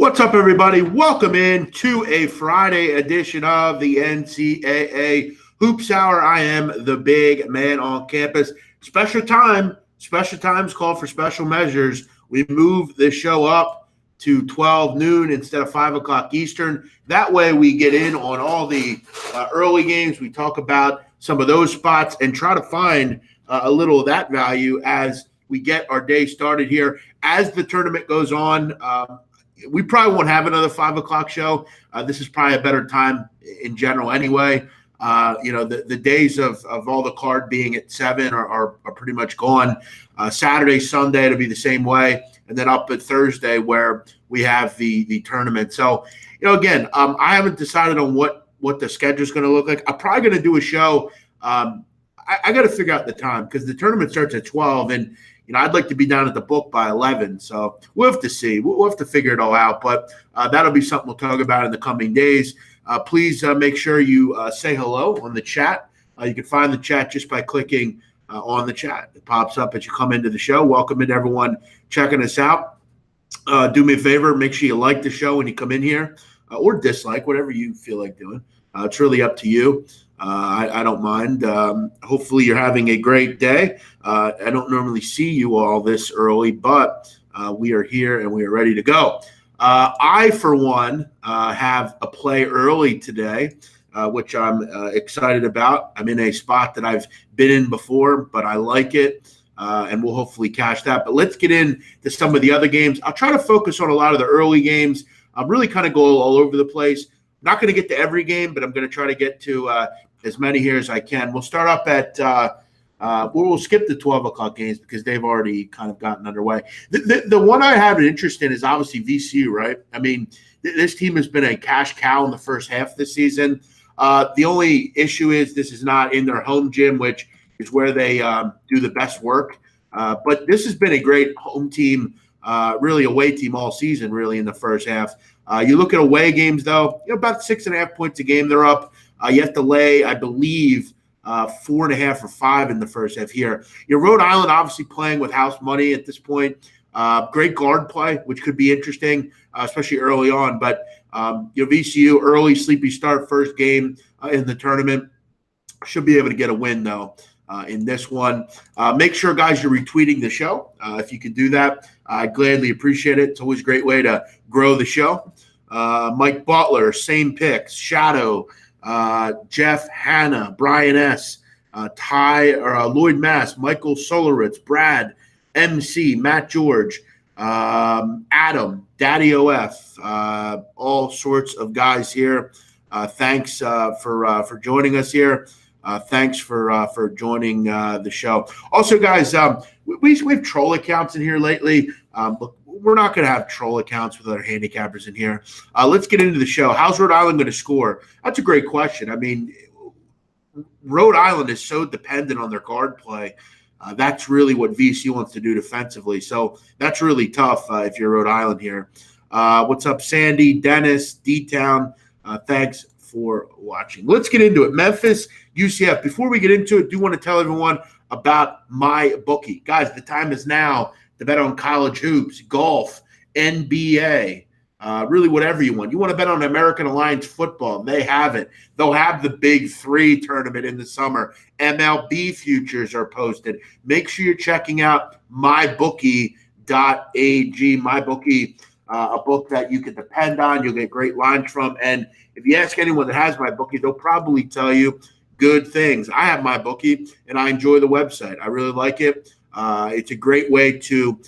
What's up, everybody? Welcome in to a Friday edition of the NCAA Hoops Hour. I am the big man on campus. Special times call for special measures. We move the show up to 12 noon instead of 5 o'clock Eastern. That way we get in on all the early games. We talk about some of those spots and try to find a little of that value as we get our day started here. As the tournament goes on, we probably won't have another 5 o'clock show. This is probably a better time in general anyway. The days of all the card being at 7 are pretty much gone. Saturday, Sunday, it'll be the same way. And then up at Thursday where we have the tournament. So, again, I haven't decided on what the schedule is going to look like. I'm probably going to do a show. I got to figure out the time because the tournament starts at 12 and I'd like to be down at the book by 11. So we'll have to see. We'll have to figure it all out. But that'll be something we'll talk about in the coming days. Please make sure you say hello on the chat. You can find the chat just by clicking on the chat. It pops up as you come into the show. Welcome in everyone checking us out. Do me a favor. Make sure you like the show when you come in here or dislike, whatever you feel like doing. It's really up to you. I don't mind. Hopefully you're having a great day. I don't normally see you all this early, but we are here and we are ready to go. I, for one, have a play early today, which I'm excited about. I'm in a spot that I've been in before, but I like it, and we'll hopefully cash that. But let's get into some of the other games. I'll try to focus on a lot of the early games. I'm really kind of go all over the place. Not going to get to every game, but I'm going to try to get to as many here as I can. We'll start up at we'll skip the 12 o'clock games because they've already kind of gotten underway. The one I have an interest in is obviously VCU, right? I mean, this team has been a cash cow in the first half of the season. The only issue is this is not in their home gym, which is where they do the best work. But this has been a great home team, really away team all season, really, in the first half. You look at away games, though, about 6.5 points a game they're up. You have to lay, I believe, 4.5 or 5 in the first half here. Rhode Island obviously playing with house money at this point. Great guard play, which could be interesting, especially early on. But VCU, early sleepy start, first game in the tournament. Should be able to get a win, though, in this one. Make sure, guys, you're retweeting the show. If you can do that, I gladly appreciate it. It's always a great way to grow the show. Mike Butler, same picks. Shadow, Jeff Hanna, Brian S., Lloyd Mass, Michael Soloritz, Brad, MC, Matt George, Adam, Daddy OF, all sorts of guys here. Thanks for joining us here. Thanks for joining the show. Also, guys, we have troll accounts in here lately. Look, we're not going to have troll accounts with other handicappers in here. Let's get into the show. How's Rhode Island going to score? That's a great question. I mean, Rhode Island is so dependent on their guard play. That's really what VC wants to do defensively. So that's really tough if you're Rhode Island here. What's up, Sandy, Dennis, D-Town? Thanks for watching. Let's get into it. Memphis, UCF. Before we get into it, I do want to tell everyone about my bookie. Guys, the time is now to bet on college hoops, golf, NBA, really whatever you want. You want to bet on American Alliance football, they have it. They'll have the Big 3 tournament in the summer. MLB futures are posted. Make sure you're checking out mybookie.ag. MyBookie, a book that you can depend on. You'll get great lines from. And if you ask anyone that has MyBookie, they'll probably tell you good things. I have MyBookie, and I enjoy the website. I really like it. It's a great way to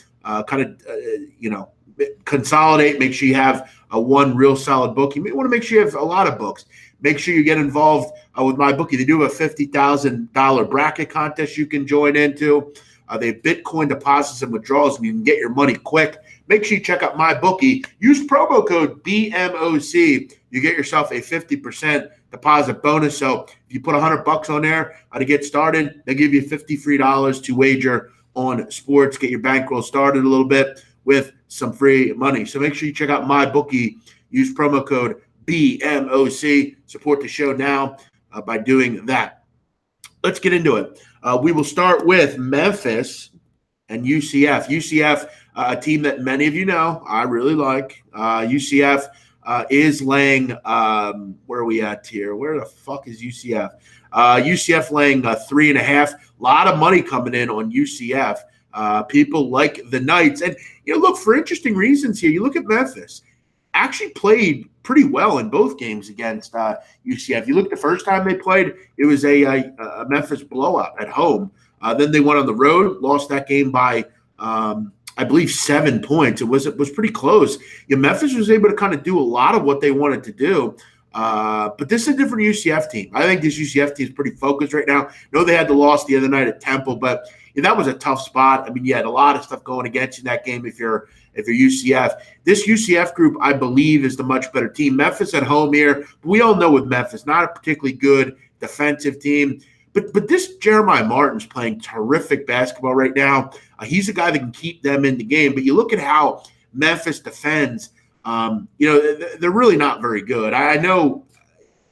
consolidate, make sure you have one real solid book. You may want to make sure you have a lot of books. Make sure you get involved with MyBookie. They do have a $50,000 bracket contest you can join into. They have Bitcoin deposits and withdrawals, and you can get your money quick. Make sure you check out MyBookie. Use promo code BMOC. You get yourself a 50% deposit bonus. So if you put $100 on there to get started, they give you $50 free to wager on sports. Get your bankroll started a little bit with some free money. So make sure you check out MyBookie. Use promo code BMOC. Support the show now by doing that. Let's get into it. We will start with Memphis and UCF. UCF a team that many of you know I really like. UCF is laying where are we at here? Where the fuck is UCF? UCF laying 3.5. A lot of money coming in on UCF. People like the Knights. And, look, for interesting reasons here, you look at Memphis. Actually played pretty well in both games against UCF. You look at the first time they played, it was a Memphis blowout at home. Then they went on the road, lost that game by, I believe, 7 points. It was pretty close. Memphis was able to kind of do a lot of what they wanted to do. But this is a different UCF team. I think this UCF team is pretty focused right now. I know they had the loss the other night at Temple, but that was a tough spot. I mean, you had a lot of stuff going against you in that game if you're UCF. This UCF group, I believe, is the much better team. Memphis at home here. But we all know with Memphis, not a particularly good defensive team. But this Jeremiah Martin's playing terrific basketball right now. He's a guy that can keep them in the game. But you look at how Memphis defends, they're really not very good. I know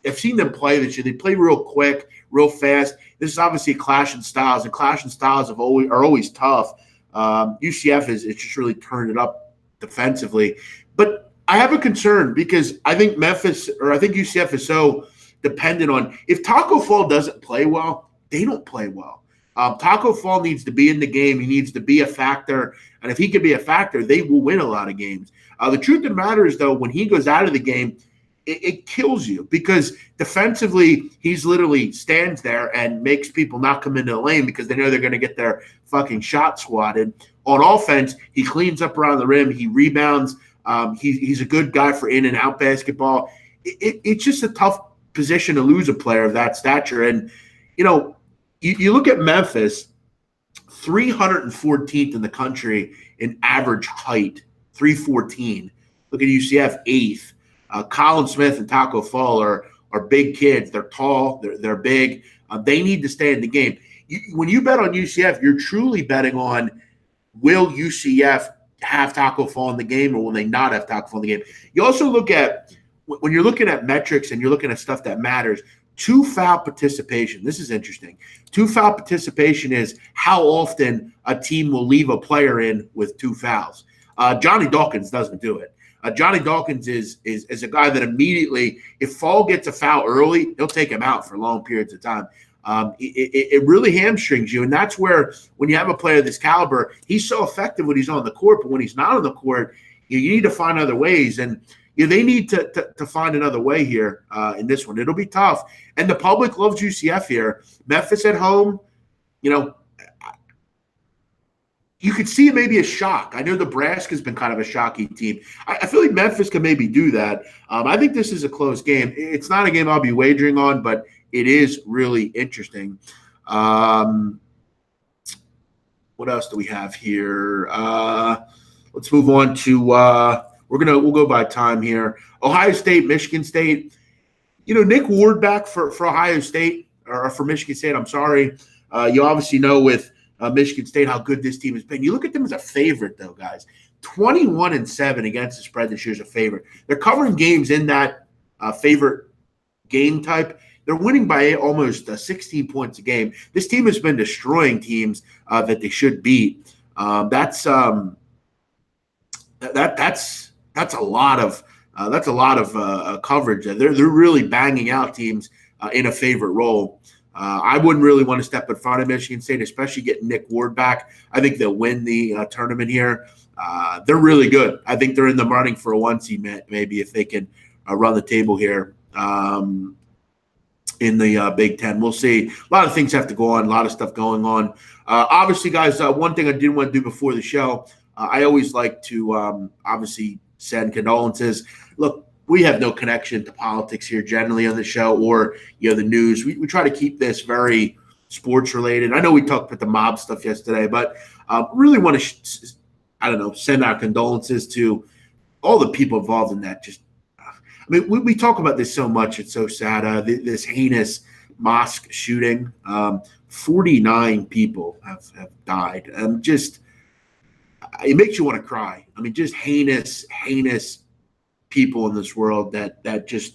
I've seen them play this year. They play real quick, real fast. This is obviously a clash in styles, and clash in styles are always tough. UCF is just really turned it up defensively. But I have a concern because I think UCF is so dependent on – if Taco Fall doesn't play well, they don't play well. Taco Fall needs to be in the game. He needs to be a factor. And if he can be a factor, they will win a lot of games. The truth of the matter is, though, when he goes out of the game, it kills you because defensively he's literally stands there and makes people not come into the lane because they know they're going to get their fucking shot swatted. On offense, he cleans up around the rim. He rebounds. He's a good guy for in and out basketball. It's just a tough position to lose a player of that stature. And, you look at Memphis, 314th in the country in average height, 314. Look at UCF, 8th. Colin Smith and Taco Fall are big kids. They're tall. They're big. They need to stay in the game. When you bet on UCF, you're truly betting on will UCF have Taco Fall in the game or will they not have Taco Fall in the game. You also look at when you're looking at metrics and you're looking at stuff that matters. 2 foul participation. This is interesting. 2 foul participation is how often a team will leave a player in with 2 fouls. Johnny Dawkins doesn't do it. Johnny Dawkins is a guy that immediately, if Fall gets a foul early, he'll take him out for long periods of time. It really hamstrings you, and that's where when you have a player of this caliber, he's so effective when he's on the court, but when he's not on the court, you need to find other ways, and they need to find another way here in this one. It'll be tough, and the public loves UCF here. Memphis at home, you could see maybe a shock. I know Nebraska's been kind of a shocky team. I feel like Memphis can maybe do that. I think this is a close game. It's not a game I'll be wagering on, but it is really interesting. What else do we have here? Let's move on to we'll go by time here. Ohio State, Michigan State. Nick Ward back for Ohio State or for Michigan State. I'm sorry. You obviously know with Michigan State how good this team has been. You look at them as a favorite, though, guys. 21-7 against the spread this year is a favorite. They're covering games in that favorite game type. They're winning by almost 16 points a game. This team has been destroying teams that they should beat. That's a lot of coverage. They're really banging out teams in a favorite role. I wouldn't really want to step in front of Michigan State, especially getting Nick Ward back. I think they'll win the tournament here. They're really good. I think they're in the running for a 1 seed, maybe if they can run the table here in the Big Ten. We'll see. A lot of things have to go on, a lot of stuff going on. Obviously, guys, one thing I didn't want to do before the show, I always like to obviously send condolences. Look, we have no connection to politics here generally on the show or, the news. We try to keep this very sports related. I know we talked about the mob stuff yesterday, but really want to, send our condolences to all the people involved in that. We talk about this so much. It's so sad. This heinous mosque shooting, 49 people have died. It makes you want to cry. Just heinous people in this world that just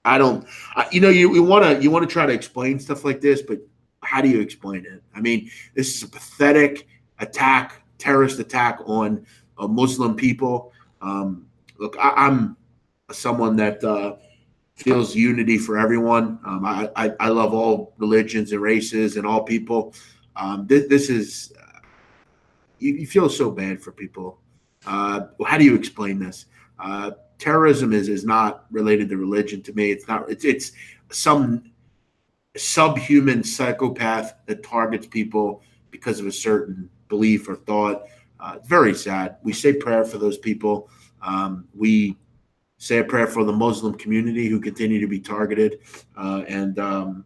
you want to try to explain stuff like this, but how do you explain it? This is a pathetic terrorist attack on Muslim people. Look, I'm someone that feels unity for everyone. I love all religions and races and all people. This is you feel so bad for people. How do you explain this? Terrorism is not related to religion to me. It's not. It's some subhuman psychopath that targets people because of a certain belief or thought. It's very sad. We say prayer for those people. We say a prayer for the Muslim community who continue to be targeted, and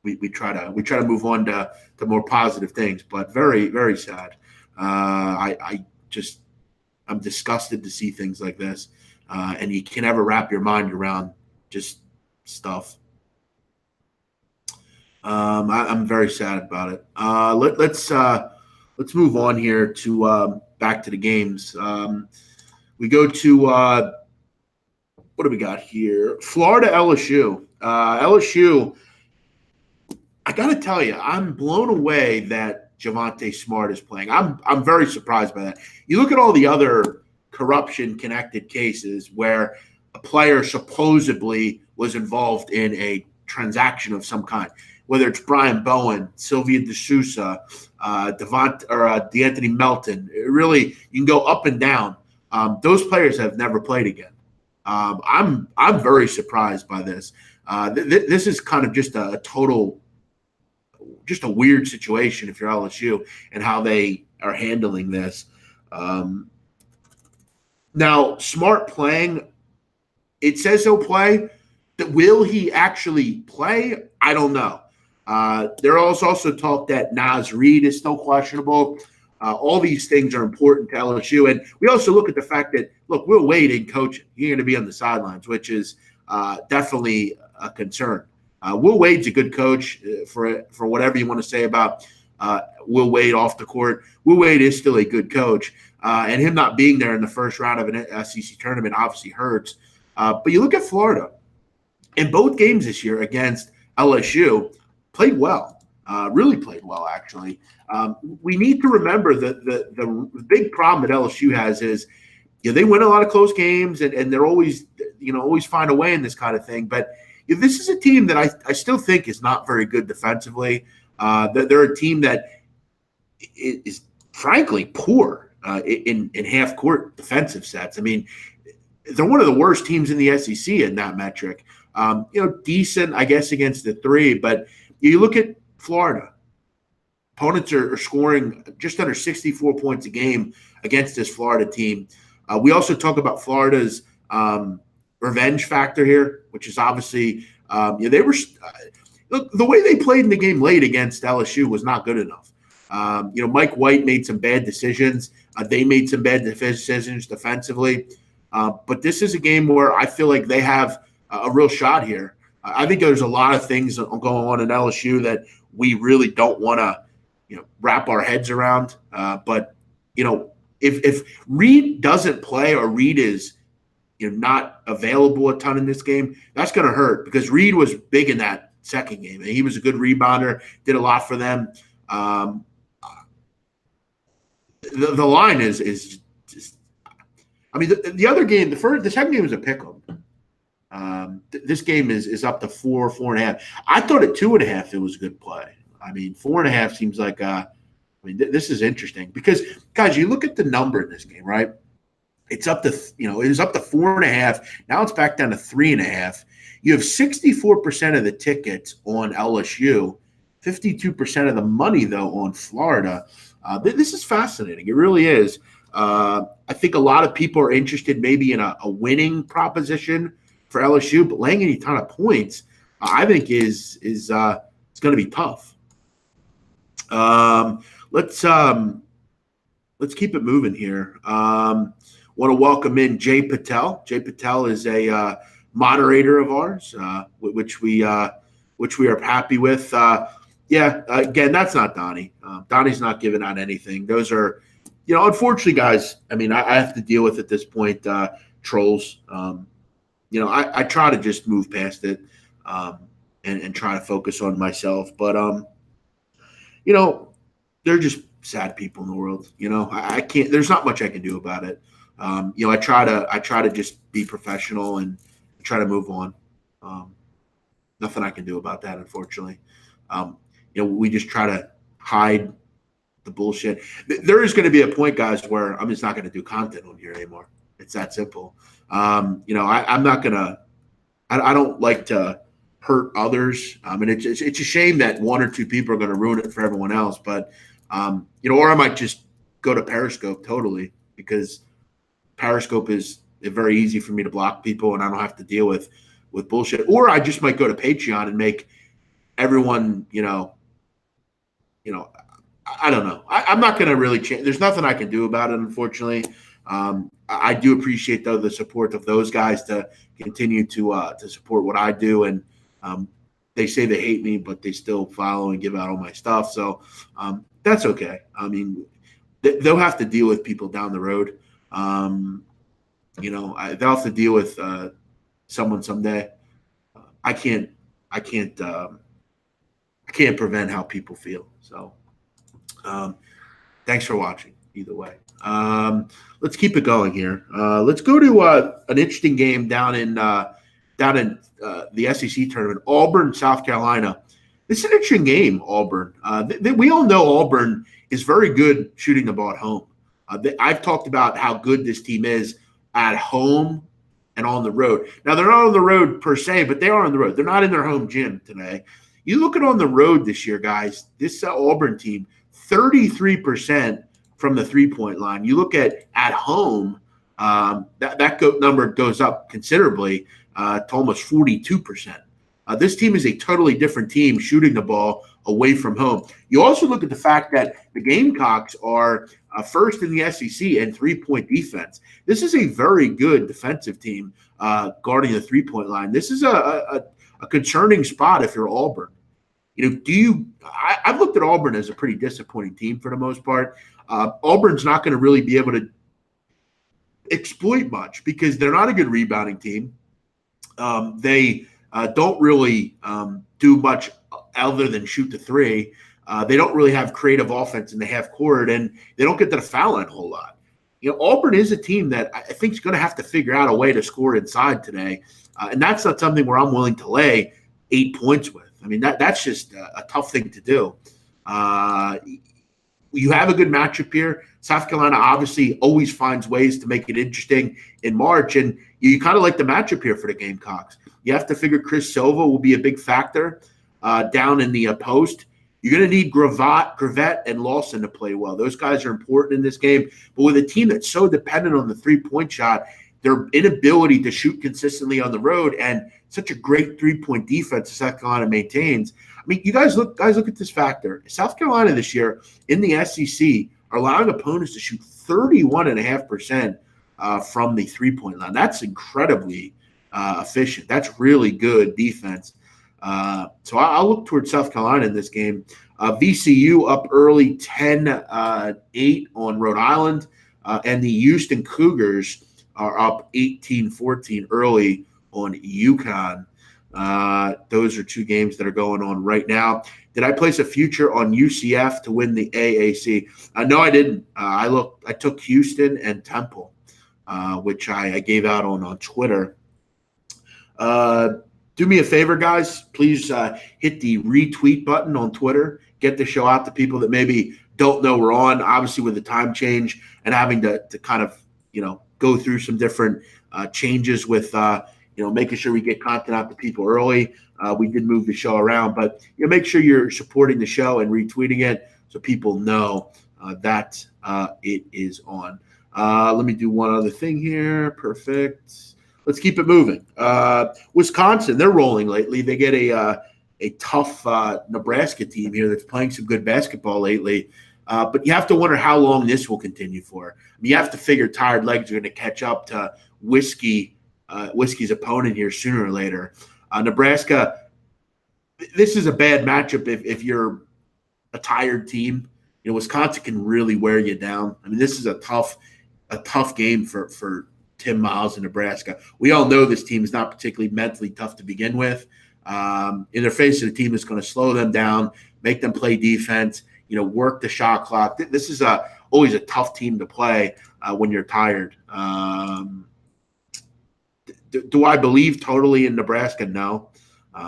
we try to move on to more positive things. But very, very sad. I'm disgusted to see things like this, and you can never wrap your mind around just stuff. I'm very sad about it. Let's move on here to back to the games. We go to what do we got here? Florida LSU. LSU. I got to tell you, I'm blown away that Javonte Smart is playing. I'm very surprised by that. You look at all the other corruption-connected cases where a player supposedly was involved in a transaction of some kind, whether it's Brian Bowen, Sylvia DeSouza, DeAnthony Melton. Really, you can go up and down. Those players have never played again. I'm very surprised by this. This is kind of just a weird situation if you're LSU and how they are handling this. Now, Smart playing, it says he'll play. Will he actually play? I don't know. There is also talk that Naz Reid is still questionable. All these things are important to LSU. And we also look at the fact that, look, Will Wade in coaching. He's going to be on the sidelines, which is definitely a concern. Will Wade's a good coach for whatever you want to say about Will Wade off the court. Will Wade is still a good coach. And him not being there in the first round of an SEC tournament obviously hurts. But you look at Florida. In both games this year against LSU, played well, really played well, actually. We need to remember that the big problem that LSU has is, they win a lot of close games and they're always, always find a way in this kind of thing. But this is a team that I still think is not very good defensively. They're a team that is frankly poor in half-court defensive sets. I mean, they're one of the worst teams in the SEC in that metric. Decent, I guess, against the three. But you look at Florida. Opponents are scoring just under 64 points a game against this Florida team. We also talk about Florida's revenge factor here, which is obviously they were look, the way they played in the game late against LSU was not good enough. Mike White made some bad decisions. They made some bad decisions defensively. But this is a game where I feel like they have a real shot here. I think there's a lot of things going on in LSU that we really don't want to, wrap our heads around. But if Reed doesn't play or Reed is, not available a ton in this game, that's going to hurt because Reed was big in that second game and he was a good rebounder, did a lot for them. The line is just. I mean, the other game, the second game was a pick'em. This game is up to 4.5. I thought at 2.5 it was a good play. I mean, 4.5 seems like this is interesting because, guys, you look at the number in this game, right? It's up to it was up to 4.5. Now it's back down to 3.5. You have 64% of the tickets on LSU, 52% of the money though on Florida. This is fascinating. It really is. I think a lot of people are interested maybe in a winning proposition for LSU, but laying any ton of points, I think is it's going to be tough. Let's keep it moving here. Want to welcome in Jay Patel. Jay Patel is a moderator of ours, which we are happy with. Again, that's not Donnie. Donnie's not giving out anything. Those are, unfortunately, guys. I mean, I have to deal with at this point trolls. I try to just move past it and try to focus on myself. But they're just sad people in the world. I can't. There's not much I can do about it. I try to just be professional and try to move on. Nothing I can do about that, unfortunately. We just try to hide the bullshit. There is going to be a point, guys, where I'm just not going to do content on here anymore. It's that simple. I'm not going to. I don't like to hurt others. And it's a shame that one or two people are going to ruin it for everyone else. But or I might just go to Periscope totally, because Periscope is very easy for me to block people, and I don't have to deal with bullshit. Or I just might go to Patreon and make everyone, I don't know. I'm not going to really change. There's nothing I can do about it, unfortunately. I do appreciate, though, the support of those guys to continue to support what I do. And they say they hate me, but they still follow and give out all my stuff. So that's okay. I mean, they'll have to deal with people down the road. They'll have to deal with someone someday. I can't prevent how people feel. So thanks for watching either way. Let's keep it going here. Let's go to an interesting game down in the SEC tournament, Auburn, South Carolina. This is an interesting game, Auburn. We all know Auburn is very good shooting the ball at home. I've talked about how good this team is at home and on the road. Now, they're not on the road per se, but they are on the road. They're not in their home gym today. You look at on the road this year, guys, this Auburn team, 33% from the three-point line. You look at home, that number goes up considerably to almost 42%. This team is a totally different team shooting the ball away from home. You also look at the fact that the Gamecocks are first in the SEC in three-point defense. This is a very good defensive team guarding the three-point line. This is a concerning spot if you're Auburn. I've looked at Auburn as a pretty disappointing team for the most part. Auburn's not going to really be able to exploit much because they're not a good rebounding team. They don't really do much other than shoot the three. They don't really have creative offense in the half court, and they don't get to the foul line a whole lot. Auburn is a team that I think is going to have to figure out a way to score inside today, and that's not something where I'm willing to lay 8 points with. I mean, that's just a tough thing to do. You have a good matchup here. South Carolina obviously always finds ways to make it interesting in March, and you kind of like the matchup here for the Gamecocks. You have to figure Chris Silva will be a big factor down in the post. You're going to need Gravett and Lawson to play well. Those guys are important in this game. But with a team that's so dependent on the three-point shot, their inability to shoot consistently on the road and such a great three-point defense South Carolina maintains. I mean, you guys look at this factor. South Carolina this year in the SEC are allowing opponents to shoot 31.5% from the three-point line. That's incredibly efficient. That's really good defense. So I'll look towards South Carolina in this game. VCU up early 10-8 on Rhode Island, and the Houston Cougars are up 18-14 early on UConn. Those are two games that are going on right now. Did I place a future on UCF to win the AAC? No, I didn't. I took Houston and Temple, which I gave out on Twitter. Do me a favor, guys. Please hit the retweet button on Twitter. Get the show out to people that maybe don't know we're on. Obviously, with the time change and having to kind of go through some different changes with making sure we get content out to people early. We did move the show around, but make sure you're supporting the show and retweeting it so people know that it is on. Let me do one other thing here. Perfect. Let's keep it moving. Wisconsin, they're rolling lately. They get a tough Nebraska team here that's playing some good basketball lately. But you have to wonder how long this will continue for. I mean, you have to figure tired legs are going to catch up to Whiskey's opponent here sooner or later. Nebraska, this is a bad matchup if you're a tired team. Wisconsin can really wear you down. I mean, this is a tough game for Tim Miles in Nebraska. We all know this team is not particularly mentally tough to begin with. In their face of a team that's going to slow them down, make them play defense. work the shot clock. This is always a tough team to play when you're tired. Do I believe totally in Nebraska? No,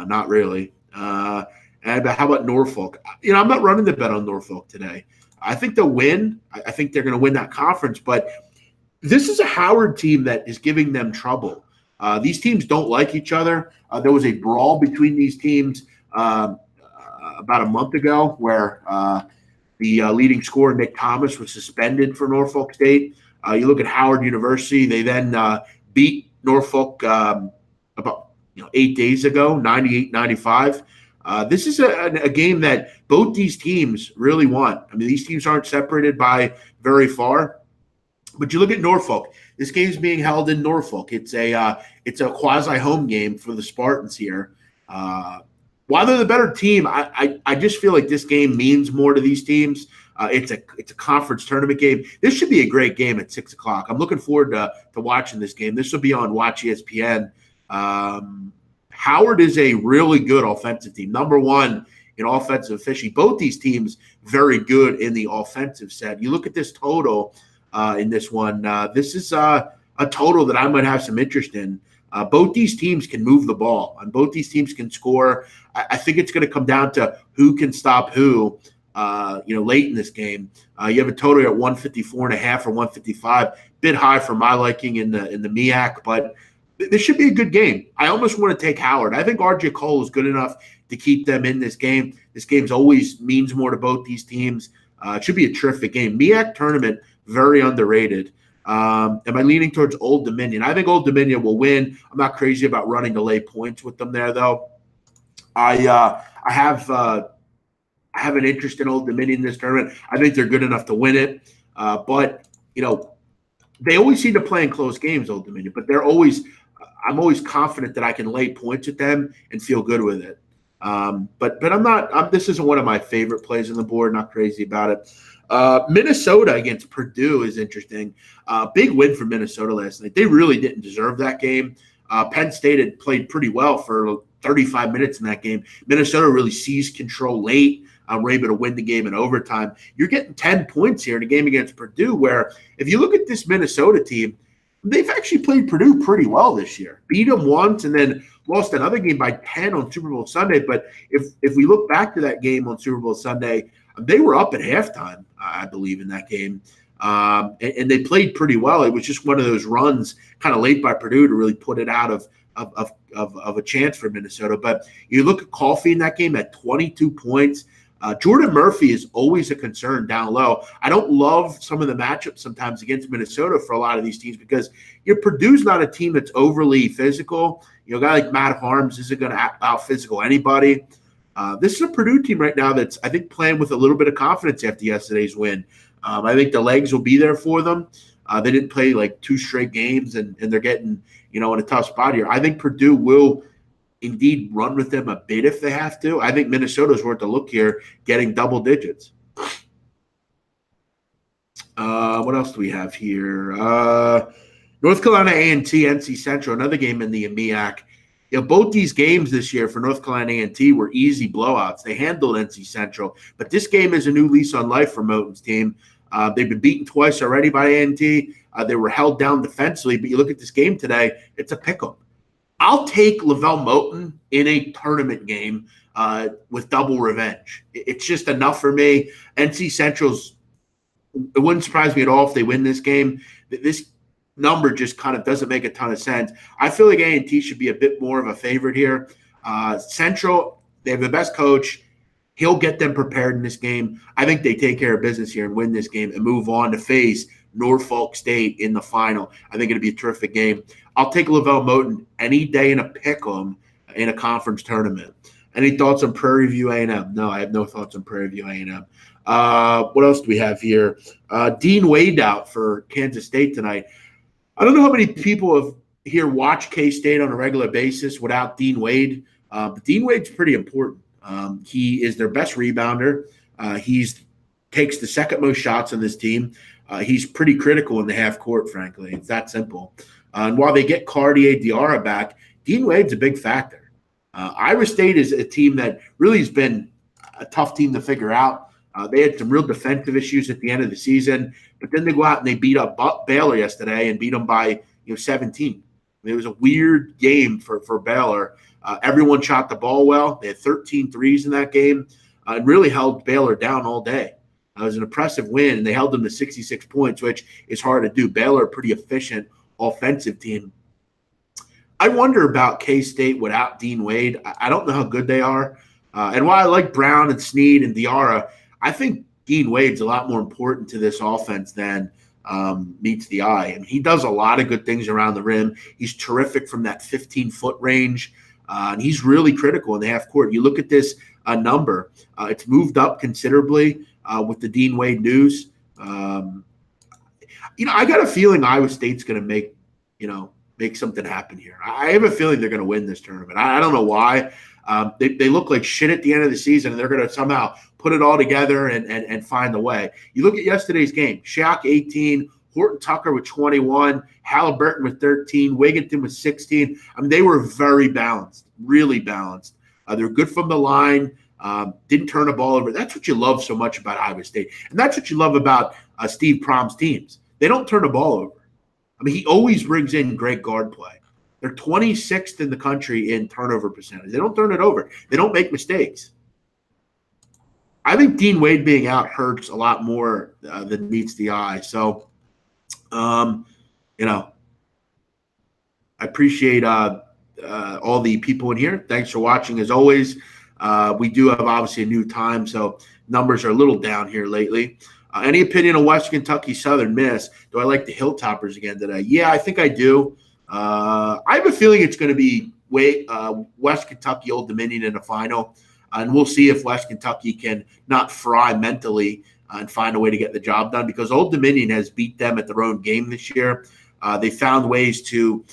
not really. And how about Norfolk? I'm not running the bet on Norfolk today. I think they'll win. I think they're going to win that conference. But this is a Howard team that is giving them trouble. These teams don't like each other. There was a brawl between these teams about a month ago where the leading scorer, Nick Thomas, was suspended for Norfolk State. You look at Howard University. They then beat Norfolk about 8 days ago, 98-95. This is a game that both these teams really want. I mean, these teams aren't separated by very far. But you look at Norfolk. This game is being held in Norfolk. It's a quasi home game for the Spartans here. While they're the better team, I just feel like this game means more to these teams. It's a conference tournament game. This should be a great game at 6 o'clock. I'm looking forward to watching this game. This will be on Watch ESPN. Howard is a really good offensive team. Number one in offensive efficiency. Both these teams very good in the offensive set. You look at this total in this one. This is a total that I might have some interest in. Both these teams can move the ball, and both these teams can score. I think it's going to come down to who can stop who. Late in this game, you have a total at 154.5 or 155. Bit high for my liking in the MEAC, but this should be a good game. I almost want to take Howard. I think RJ Cole is good enough to keep them in this game. This game's always means more to both these teams. It should be a terrific game. MEAC tournament, very underrated. Am I leaning towards Old Dominion? I think Old Dominion will win. I'm not crazy about running to lay points with them there, though. I have an interest in Old Dominion in this tournament. I think they're good enough to win it. But they always seem to play in close games, Old Dominion. But I'm always confident that I can lay points with them and feel good with it. But I'm not. This isn't one of my favorite plays on the board. Not crazy about it. Minnesota against Purdue is interesting. Big win for Minnesota last night. They really didn't deserve that game. Penn State had played pretty well for 35 minutes in that game. Minnesota really seized control late. Were able to win the game in overtime. You're getting 10 points here in a game against Purdue, where if you look at this Minnesota team, they've actually played Purdue pretty well this year. Beat them once and then lost another game by 10 on Super Bowl Sunday. But if we look back to that game on Super Bowl Sunday, they were up at halftime, I believe, in that game. And they played pretty well. It was just one of those runs kind of late by Purdue to really put it out of a chance for Minnesota. But you look at Coffey in that game at 22 points. Jordan Murphy is always a concern down low. I don't love some of the matchups sometimes against Minnesota for a lot of these teams because Purdue's not a team that's overly physical. A guy like Matt Harms isn't going to out-physical anybody. This is a Purdue team right now that's, I think, playing with a little bit of confidence after yesterday's win. I think the legs will be there for them. They didn't play like 2 straight games, and they're getting, in a tough spot here. I think Purdue will indeed run with them a bit if they have to. I think Minnesota's worth a look here, getting double digits. What else do we have here? North Carolina A&T, NC Central, another game in the MEAC. Both these games this year for North Carolina A&T were easy blowouts. They handled NC Central, but this game is a new lease on life for Moten's team. They've been beaten twice already by A&T. They were held down defensively, but you look at this game today, it's a pick'em. I'll take Lavelle Moten in a tournament game with double revenge. It's just enough for me. NC Central's – it wouldn't surprise me at all if they win this game. This number just kind of doesn't make a ton of sense. I feel like A&T should be a bit more of a favorite here. Central, they have the best coach. He'll get them prepared in this game. I think they take care of business here and win this game and move on to face Norfolk State in the final. I think it'll be a terrific game. I'll take Lavelle Moten any day in a pick'em in a conference tournament. Any thoughts on Prairie View A&M? No, I have no thoughts on Prairie View A&M. What else do we have here? Dean Wade out for Kansas State tonight. I don't know how many people here watch K-State on a regular basis without Dean Wade, but Dean Wade's pretty important. He is their best rebounder. He's takes the second most shots on this team. He's pretty critical in the half court, frankly. It's that simple. And while they get Cartier Diarra back, Dean Wade's a big factor. Iowa State is a team that really has been a tough team to figure out. They had some real defensive issues at the end of the season, but then they go out and they beat up Baylor yesterday and beat them by 17. It was a weird game for Baylor. Everyone shot the ball well. They had 13 threes in that game and really held Baylor down all day. It was an impressive win, and they held them to 66 points, which is hard to do. Baylor, a pretty efficient offensive team. I wonder about K-State without Dean Wade. I don't know how good they are. And while I like Brown and Snead and Diarra, I think Dean Wade's a lot more important to this offense than meets the eye. And he does a lot of good things around the rim. He's terrific from that 15-foot range, and he's really critical in the half court. You look at this number. It's moved up considerably with the Dean Wade news. I got a feeling Iowa State's going to make something happen here. I have a feeling they're going to win this tournament. I don't know why. They look like shit at the end of the season, and they're going to somehow put it all together and find a way. You look at yesterday's game, Shaq 18, Horton Tucker with 21, Halliburton with 13, Wigginton with 16. I mean, they were very balanced, really balanced. They're good from the line, didn't turn the ball over. That's what you love so much about Iowa State. And that's what you love about Steve Prom's teams. They don't turn the ball over. I mean, he always brings in great guard play. They're 26th in the country in turnover percentage. They don't turn it over. They don't make mistakes. I think Dean Wade being out hurts a lot more than meets the eye. So, I appreciate all the people in here. Thanks for watching. As always, we do have obviously a new time, so numbers are a little down here lately. Any opinion on West Kentucky Southern Miss? Do I like the Hilltoppers again today? Yeah, I think I do. I have a feeling it's going to be West Kentucky Old Dominion in the final, and we'll see if West Kentucky can not fry mentally and find a way to get the job done, because Old Dominion has beat them at their own game this year. They found ways to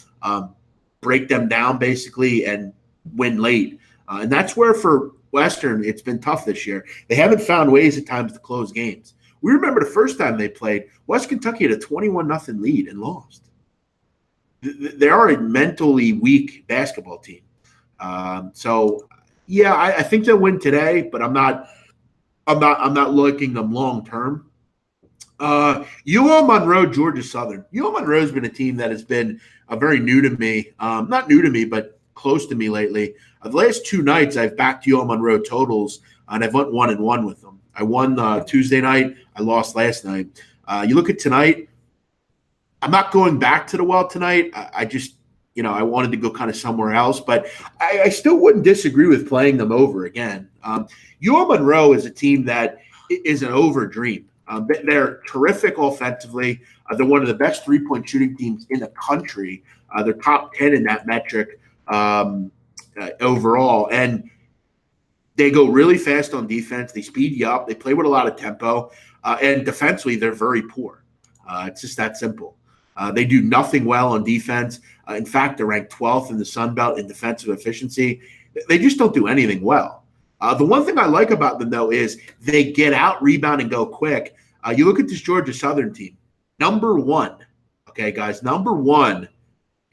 break them down basically and win late, and that's where for Western it's been tough this year. They haven't found ways at times to close games. We remember the first time they played, West Kentucky had a 21-0 lead and lost. They are a mentally weak basketball team. So, yeah, I think they'll win today, but I'm not liking them long term. UL Monroe, Georgia Southern. UL Monroe has been a team that has been very new to me. Not new to me, but close to me lately. The last two nights, I've backed UL Monroe totals, and I've went 1-1 with them. I won Tuesday night. I lost last night. You look at tonight. I'm not going back to the well tonight. I just, I wanted to go kind of somewhere else, but I still wouldn't disagree with playing them over again. UL Monroe is a team that is an over dream. They're terrific offensively. They're one of the best three-point shooting teams in the country. They're top 10 in that metric overall. And they go really fast on defense. They speed you up. They play with a lot of tempo. And defensively, they're very poor. It's just that simple. They do nothing well on defense. In fact, they're ranked 12th in the Sun Belt in defensive efficiency. They just don't do anything well. The one thing I like about them, though, is they get out, rebound, and go quick. You look at this Georgia Southern team. Number one, okay, guys, number one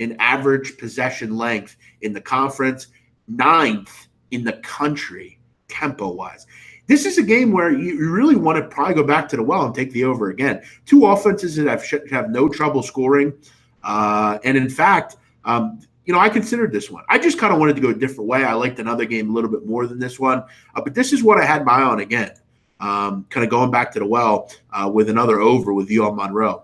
in average possession length in the conference, 9th in the country tempo-wise. This is a game where you really want to probably go back to the well and take the over again. Two offenses that have no trouble scoring. And in fact, I considered this one. I just kind of wanted to go a different way. I liked another game a little bit more than this one. But this is what I had my eye on again. Kind of going back to the well with another over with UL Monroe.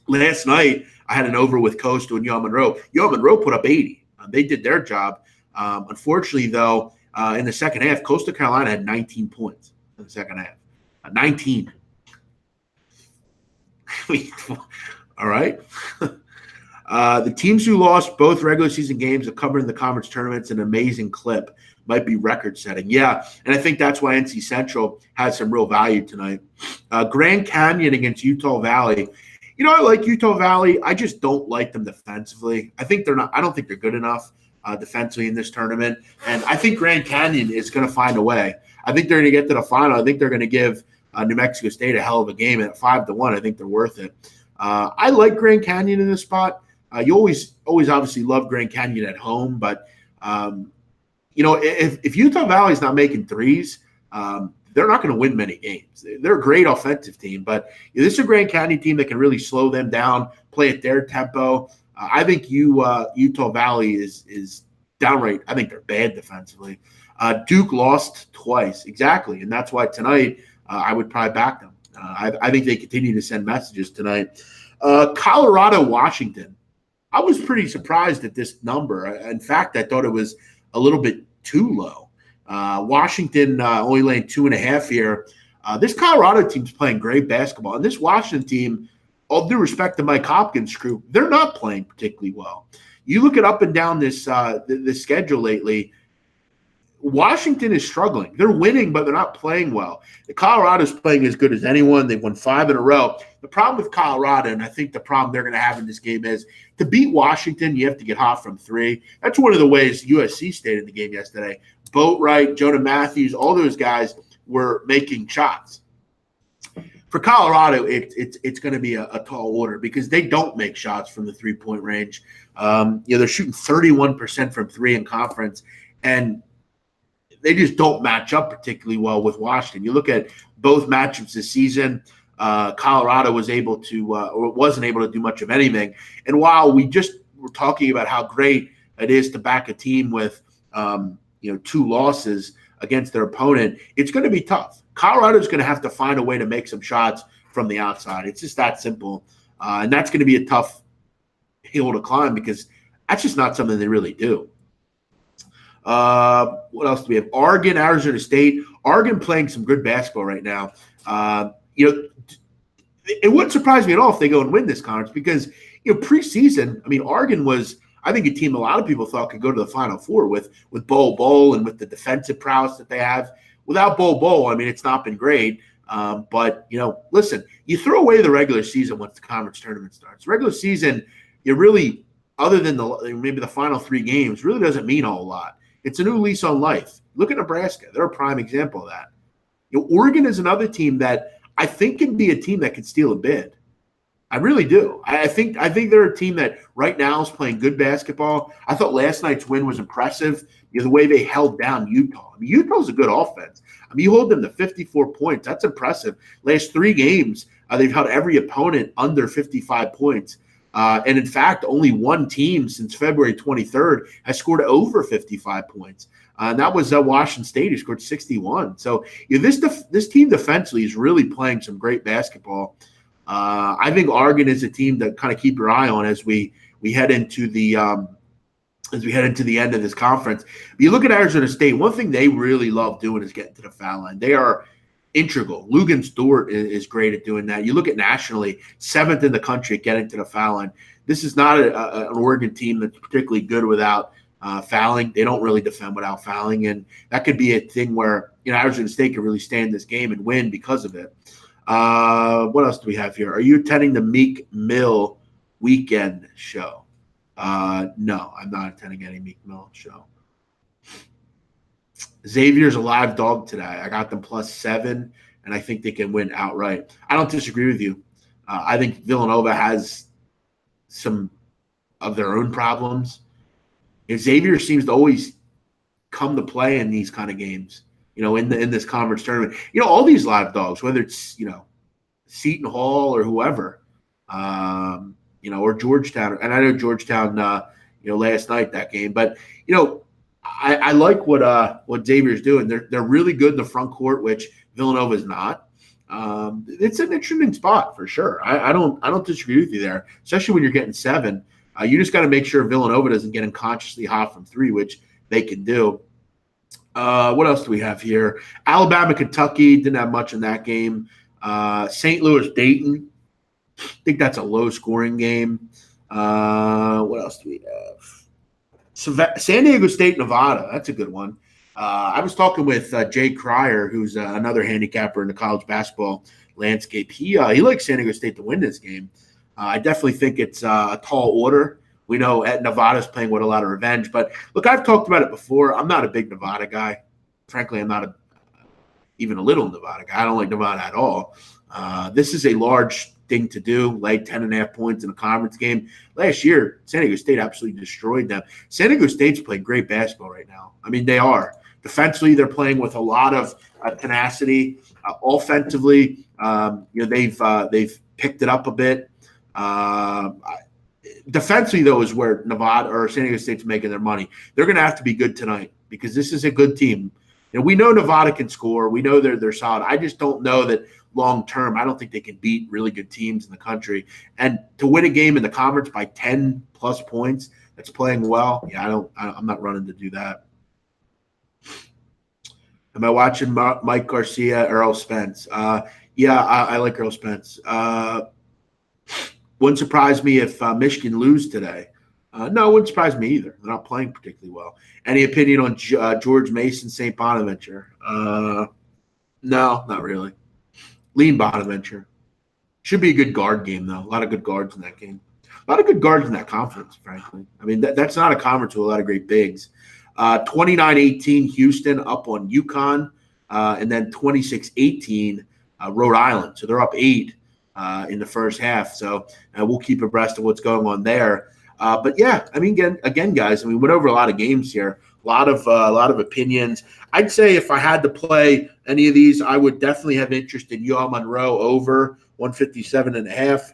Last night, I had an over with Coastal and UL Monroe. UL Monroe put up 80. They did their job. Unfortunately, though, in the second half, Coastal Carolina had 19 points in the second half. 19. All right. The teams who lost both regular season games have covered in the conference tournaments an amazing clip. Might be record-setting. Yeah, and I think that's why NC Central has some real value tonight. Grand Canyon against Utah Valley. I like Utah Valley. I just don't like them defensively. I don't think they're good enough defensively in this tournament. And I think Grand Canyon is going to find a way. I think they're going to get to the final. I think they're going to give New Mexico State a hell of a game. At 5-1, I think they're worth it. I like Grand Canyon in this spot. You always obviously love Grand Canyon at home, but if Utah Valley's not making threes, they're not going to win many games. They're a great offensive team, but this is a Grand County team that can really slow them down, play at their tempo. I think Utah Valley is downright. I think they're bad defensively. Duke lost twice, exactly, and that's why tonight I would probably back them. I think they continue to send messages tonight. Colorado, Washington. I was pretty surprised at this number. In fact, I thought it was a little bit too low. Washington only laying 2.5 here. This Colorado team's playing great basketball, and this Washington team, all due respect to Mike Hopkins' crew, they're not playing particularly well. You look at up and down this schedule lately, Washington is struggling. They're winning, but they're not playing well. The Colorado's playing as good as anyone. They've won 5 in a row. The problem with Colorado, and I think the problem they're going to have in this game is to beat Washington, you have to get hot from 3. That's one of the ways USC stayed in the game yesterday. Boatwright, Jonah Matthews, all those guys were making shots. For Colorado, it's going to be a tall order because they don't make shots from the 3-point range. They're shooting 31% from 3 in conference, and they just don't match up particularly well with Washington. You look at both matchups this season, Colorado was able to or wasn't able to do much of anything. And while we just were talking about how great it is to back a team with 2 losses against their opponent, it's going to be tough. Colorado's going to have to find a way to make some shots from the outside. It's just that simple. And that's going to be a tough hill to climb because that's just not something they really do. What else do we have? Oregon, Arizona State. Oregon playing some good basketball right now. It wouldn't surprise me at all if they go and win this conference because, preseason, Oregon was, I think, a team a lot of people thought could go to the Final Four with Bol and with the defensive prowess that they have. Without Bol, it's not been great. But, listen, you throw away the regular season once the conference tournament starts. Regular season, you really, other than maybe the final 3 games, really doesn't mean a whole lot. It's a new lease on life. Look at Nebraska. They're a prime example of that. Oregon is another team that I think can be a team that can steal a bid. I really do. I think they're a team that right now is playing good basketball. I thought last night's win was impressive. The way they held down Utah. Utah's a good offense. You hold them to 54 points. That's impressive. Last 3 games, they've held every opponent under 55 points. And in fact, only one team since February 23rd has scored over 55 points. And that was Washington State, who scored 61. So this team defensively is really playing some great basketball. I think Oregon is a team to kind of keep your eye on as we head into the end of this conference. But you look at Arizona State, one thing they really love doing is getting to the foul line. They are integral. Lugan Stewart is great at doing that. You look at nationally, 7th in the country at getting to the foul line. This is not an Oregon team that's particularly good without fouling. They don't really defend without fouling, and that could be a thing where Arizona State could really stay in this game and win because of it. What else do we have here? Are you attending the Meek Mill weekend show? No, I'm not attending any Meek Mill show. Xavier's a live dog today. I got them +7, and I think they can win outright. I don't disagree with you. I think Villanova has some of their own problems. Xavier seems to always come to play in these kind of games, in this conference tournament. All these live dogs, whether it's, Seton Hall or whoever, or Georgetown. And I know Georgetown, last night that game. But, I like what Xavier's doing. They're really good in the front court, which Villanova is not. It's an interesting spot for sure. I don't disagree with you there, especially when you're getting 7. You just got to make sure Villanova doesn't get unconsciously hot from 3, which they can do. What else do we have here? Alabama, Kentucky, didn't have much in that game. St. Louis, Dayton. I think that's a low-scoring game. What else do we have? San Diego State, Nevada. That's a good one. I was talking with Jay Cryer, who's another handicapper in the college basketball landscape. He likes San Diego State to win this game. I definitely think it's a tall order. We know Nevada's playing with a lot of revenge. But, look, I've talked about it before. I'm not a big Nevada guy. Frankly, I'm not even a little Nevada guy. I don't like Nevada at all. This is a large thing to do, lay 10.5 points in a conference game. Last year, San Diego State absolutely destroyed them. San Diego State's playing great basketball right now. They are. Defensively, they're playing with a lot of tenacity. Offensively, they've picked it up a bit. Defensively, though, is where Nevada or San Diego State's making their money. They're going to have to be good tonight because this is a good team. We know Nevada can score. We know they're solid. I just don't know that long term. I don't think they can beat really good teams in the country. And to win a game in the conference by 10 plus points, that's playing well. Yeah, I'm not running to do that. Am I watching Mike Garcia, Earl Spence? Yeah, I like Earl Spence. Wouldn't surprise me if Michigan lose today. No, it wouldn't surprise me either. They're not playing particularly well. Any opinion on George Mason, St. Bonaventure? No, not really. Lean Bonaventure. Should be a good guard game, though. A lot of good guards in that game. A lot of good guards in that conference, frankly. I mean, that's not a conference with a lot of great bigs. 29-18 Houston up on UConn, and then 26-18 Rhode Island. So they're up 8 in the first half. So we'll keep abreast of what's going on there. But yeah, I mean, again, guys, we went over a lot of games here, a lot of opinions. I'd say if I had to play any of these, I would definitely have interest in UL Monroe over 157.5.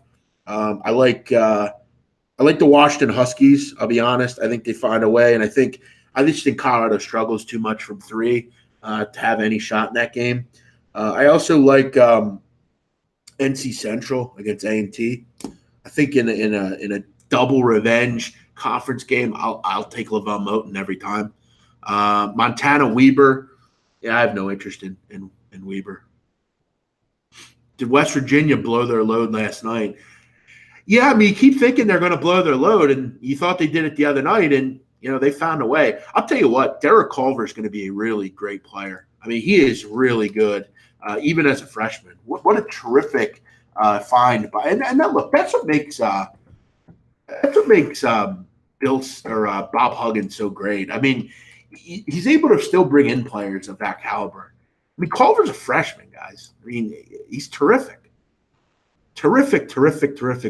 I like the Washington Huskies. I'll be honest. I think they find a way, and I just think Colorado struggles too much from 3 to have any shot in that game. I also like NC Central against A&T. I think in a double revenge conference game, I'll take Lavelle Moten every time. Montana Weber. Yeah, I have no interest in Weber. Did West Virginia blow their load last night? Yeah, I mean, you keep thinking they're going to blow their load, and you thought they did it the other night, and they found a way. I'll tell you what, Derek Culver is going to be a really great player. I mean, he is really good, even as a freshman. What a terrific find! And that, look, that's what makes Bob Huggins so great. I mean, he's able to still bring in players of that caliber. I mean, Culver's a freshman, guys. I mean, he's terrific. Terrific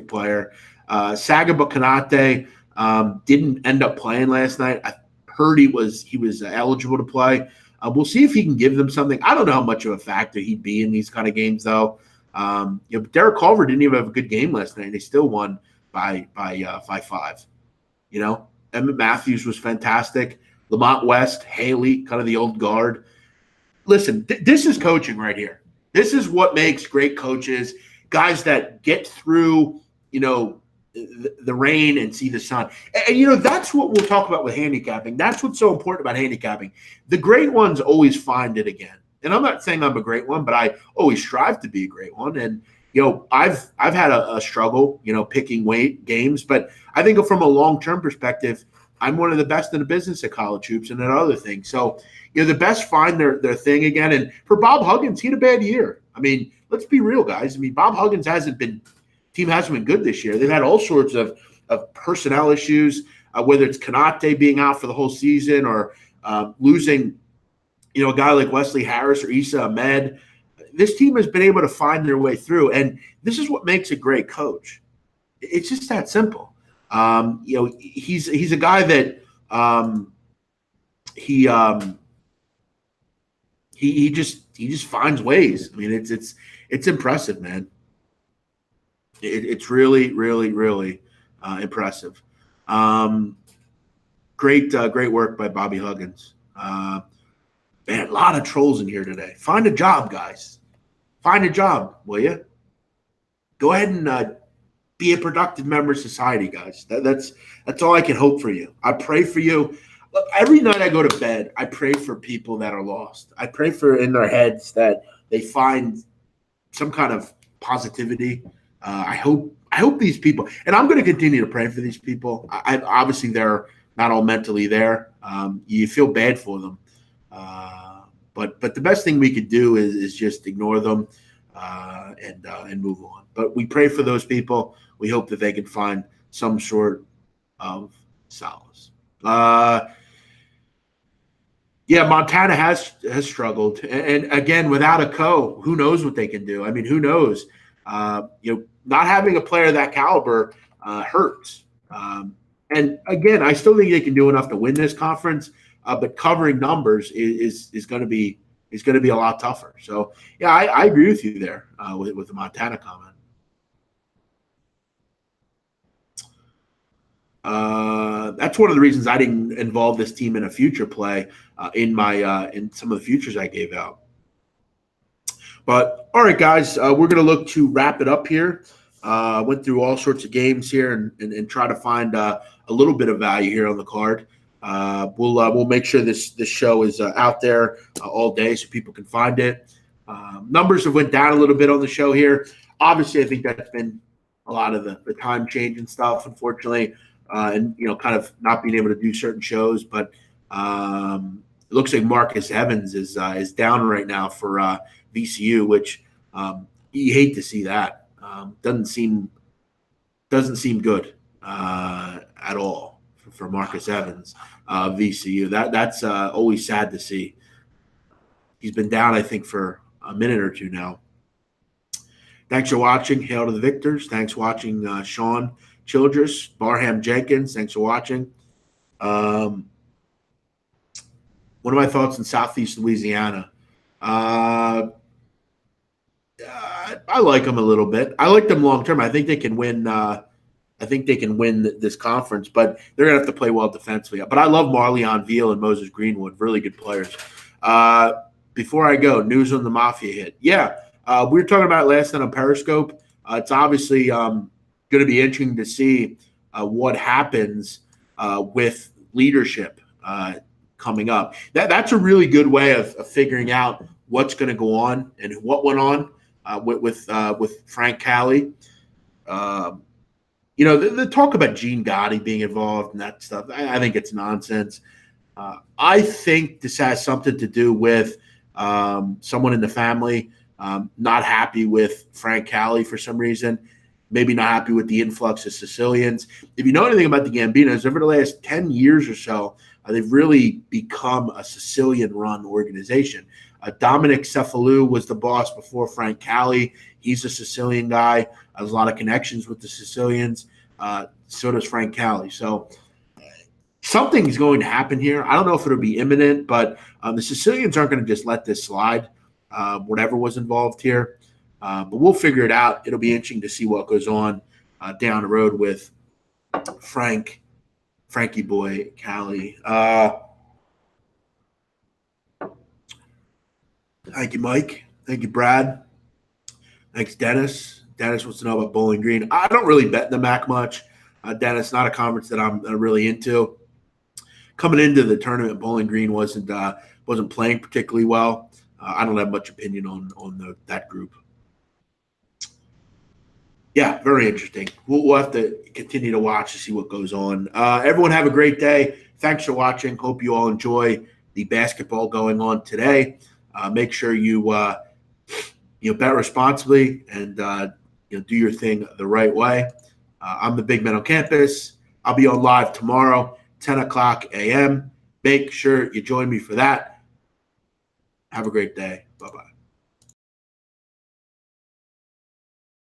player. Sagaba Kanate didn't end up playing last night. I heard he was eligible to play. We'll see if he can give them something. I don't know how much of a factor he'd be in these kind of games, though. Derek Culver didn't even have a good game last night, and they still won by 5. Emmett Matthews was fantastic. Lamont West, Haley, kind of the old guard. Listen, this is coaching right here. This is what makes great coaches, guys that get through, the rain and see the sun. And that's what we'll talk about with handicapping. That's what's so important about handicapping. The great ones always find it again. And I'm not saying I'm a great one, but I always strive to be a great one. And I've had a struggle, picking games, but I think from a long-term perspective, I'm one of the best in the business at college hoops and at other things. So, the best find their thing again. And for Bob Huggins, he had a bad year. I mean, let's be real, guys. I mean, Bob Huggins team hasn't been good this year. They've had all sorts of personnel issues, whether it's Kanate being out for the whole season or losing, a guy like Wesley Harris or Issa Ahmed. This team has been able to find their way through, and this is what makes a great coach. It's just that simple. He's a guy that he just finds ways. I mean, it's impressive, man. It's really, really, really impressive. Great work by Bobby Huggins. Man, a lot of trolls in here today. Find a job, guys. Find a job, will you? Go ahead and be a productive member of society, guys. That's all I can hope for you. I pray for you. Look, every night I go to bed, I pray for people that are lost. I pray for in their heads that they find some kind of positivity. I hope these people, and I'm going to continue to pray for these people. Obviously they're not all mentally there. You feel bad for them, but the best thing we could do is just ignore them and move on. But we pray for those people. We hope that they can find some sort of solace. Yeah, Montana has struggled, and again, without a who knows what they can do? I mean, who knows? Not having a player of that caliber hurts. And again, I still think they can do enough to win this conference, but covering numbers is going to be a lot tougher. So yeah, I agree with you there with the Montana comment. That's one of the reasons I didn't involve this team in a future play in some of the futures I gave out. But all right, guys, we're going to look to wrap it up here. Went through all sorts of games here and try to find a little bit of value here on the card. We'll make sure this show is out there all day so people can find it. Numbers have went down a little bit on the show here. Obviously, I think that's been a lot of the time change and stuff, unfortunately, and kind of not being able to do certain shows. But it looks like Marcus Evans is down right now for VCU, which you hate to see that. Doesn't seem good at all for Marcus Evans, VCU. That's always sad to see. He's been down, I think, for a minute or two now. Thanks for watching. Hail to the victors. Thanks for watching, Sean Childress, Barham Jenkins. Thanks for watching. One of my thoughts in Southeast Louisiana. I like them a little bit. I like them long term. I think they can win. I think they can win this conference, but they're gonna have to play well defensively. But I love Marleon Veal and Moses Greenwood, really good players. Before I go, news on the Mafia hit. Yeah, we were talking about it last night on Periscope. It's obviously going to be interesting to see what happens with leadership coming up. That's a really good way of figuring out what's going to go on and what went on with Frank Cali. The talk about Gene Gotti being involved and that stuff, I think it's nonsense. I think this has something to do with someone in the family not happy with Frank Cali for some reason, maybe not happy with the influx of Sicilians. If you know anything about the Gambinos, over the last 10 years or so, they've really become a Sicilian-run organization. Dominic Cephalou was the boss before Frank Cali. He's a Sicilian guy, has a lot of connections with the Sicilians. So does Frank Cali. So something's going to happen here. I don't know if it'll be imminent, but the Sicilians aren't going to just let this slide, whatever was involved here. But we'll figure it out. It'll be interesting to see what goes on down the road with Frankie Boy Cali. Thank you, Mike. Thank you, Brad. Thanks, Dennis. Dennis wants to know about Bowling Green. I don't really bet in the MAC much. Dennis, not a conference that I'm really into. Coming into the tournament, Bowling Green wasn't playing particularly well. I don't have much opinion on that group. Yeah, very interesting. We'll have to continue to watch to see what goes on. Everyone have a great day. Thanks for watching. Hope you all enjoy the basketball going on today. Make sure you bet responsibly and do your thing the right way. I'm the Big Man on Campus. I'll be on live tomorrow, 10 o'clock a.m. Make sure you join me for that. Have a great day. Bye-bye.